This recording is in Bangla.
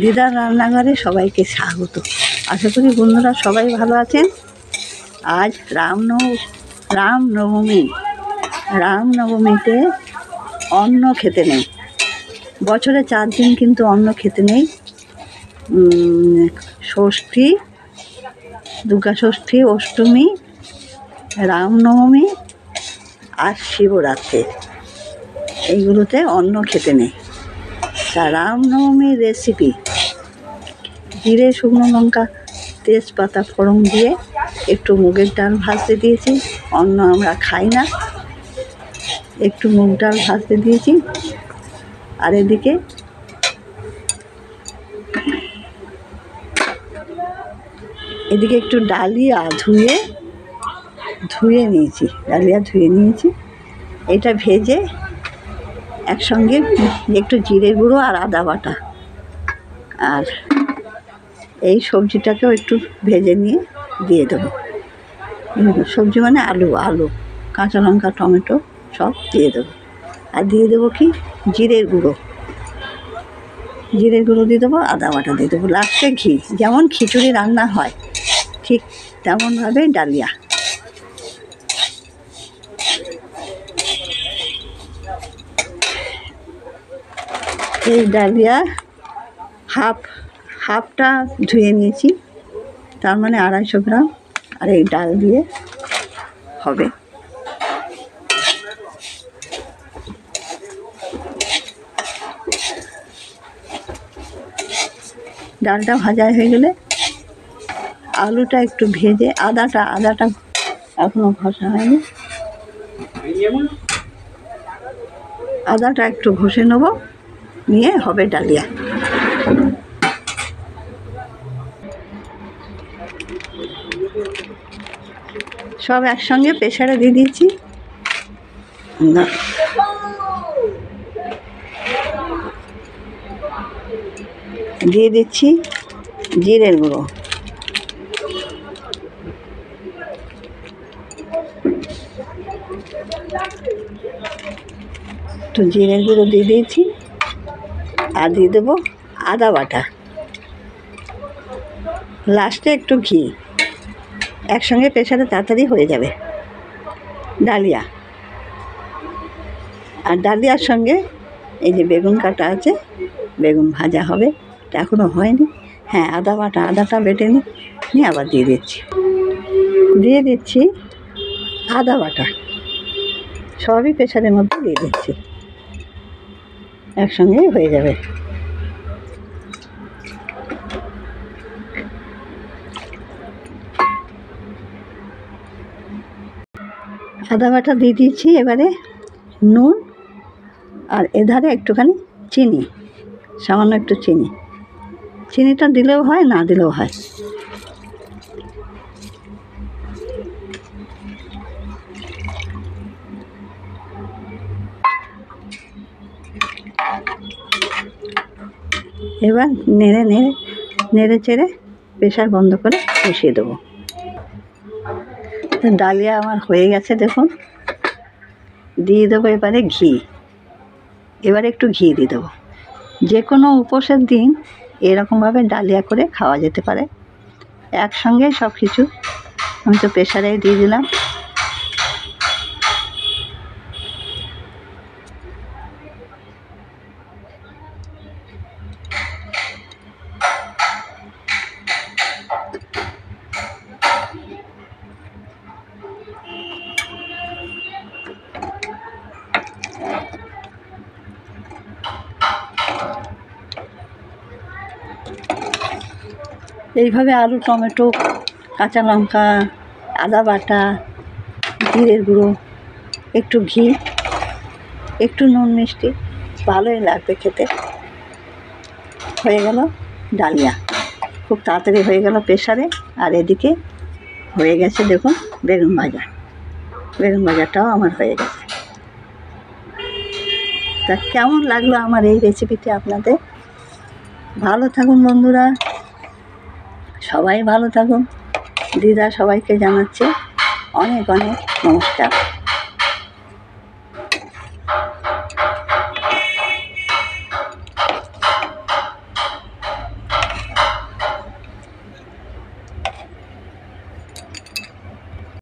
দিদার রান্নাঘরে সবাইকে স্বাগত। আশা করি বন্ধুরা সবাই ভালো আছেন। আজ রামনবমী। রামনবমীতে অন্ন খেতে নেই, বছরে 4 দিন কিন্তু অন্ন খেতে নেই। ষষ্ঠী, দুর্গা ষষ্ঠী, অষ্টমী, রামনবমী আর শিবরাত্রি, এইগুলোতে অন্ন খেতে নেই। তা রামনবমীর রেসিপি, জিরে, শুকনো লঙ্কা, তেজপাতা ফোড়ন দিয়ে একটু মুগের ডাল ভাজতে দিয়েছি। অন্ন আমরা খাই না, একটু মুগ ডাল ভাজতে দিয়েছি। আর এদিকে একটু ডালিয়া ধুয়ে নিয়েছি। এটা ভেজে একসঙ্গে একটু জিরে গুঁড়ো আর আদা বাটা, আর এই সবজিটাকেও একটু ভেজে নিয়ে দিয়ে দেবো। সবজি মানে আলু, কাঁচা লঙ্কা, টমেটো সব দিয়ে দেবো। আর দিয়ে দেবো কি জিরের গুঁড়ো দিয়ে দেবো, আদা বাটা দিয়ে দেবো, লাস্টে ঘি। যেমন খিচুড়ি রান্না হয় ঠিক তেমনভাবে ডালিয়া। এই ডালিয়া হাফটা ধুয়ে নিয়েছি, তার মানে 250 গ্রাম। আর এই ডাল দিয়ে হবে। ডালটা ভাজা হয়ে গেলে আলুটা একটু ভেজে, আদাটা এখনো ঘষা হয়নি, আদাটা একটু ঘষে নেব, নিয়ে হবে ডালিয়া। সব একসঙ্গে প্রেসারে দিয়ে দিয়েছি। দিয়ে দিচ্ছি জিরের গুঁড়ো, তো জিরের গুঁড়ো দিয়ে দিয়েছি। আর দিয়ে দেবো আদা বাটা, লাস্টে একটু ঘি। একসঙ্গে প্রেসারে তাড়াতাড়ি হয়ে যাবে ডালিয়া। আর ডালিয়ার সঙ্গে এই যে বেগুন কাটা আছে, বেগুন ভাজা হবে, এখনও হয়নি। হ্যাঁ, আদাটা বেটে নিয়ে আবার দিয়ে দিচ্ছি আদা বাটা, সবই প্রেসারের মধ্যে দিয়ে দিচ্ছি, একসঙ্গেই হয়ে যাবে। আদা বাটা দিয়ে দিয়েছি। এবারে নুন, আর এধারে একটুখানি চিনি, সামান্য একটু চিনিটা দিলেও হয়, না দিলেও হয়। এবার নেড়ে চেড়ে প্রেসার বন্ধ করে বসিয়ে দেবো। ডালিয়া আমার হয়ে গেছে, দেখুন। দিয়ে দেবো এবারে ঘি। এবারে একটু ঘি দিয়ে দেবো। যে কোনো উপোসের দিন এরকমভাবে ডালিয়া করে খাওয়া যেতে পারে। একসঙ্গে সব কিছু আমি তো প্রেসারে দিয়ে দিলাম। এইভাবে আলু, টমেটো, কাঁচা লঙ্কা, আদা বাটা, জিরের গুঁড়ো, একটু ঘি, একটু নুন মিষ্টি, ভালোই লাগবে খেতে। হয়ে গেল ডালিয়া, খুব তাড়াতাড়ি হয়ে গেল প্রেসারে। আর এদিকে হয়ে গেছে দেখুন বেগুন ভাজাটাও আমার হয়ে গেছে। তা কেমন লাগলো আমার এই রেসিপিটি আপনাদের? ভালো থাকুন বন্ধুরা, সবাই ভালো থাকুন। দিদা সবাইকে জানাচ্ছে অনেক নমস্কার।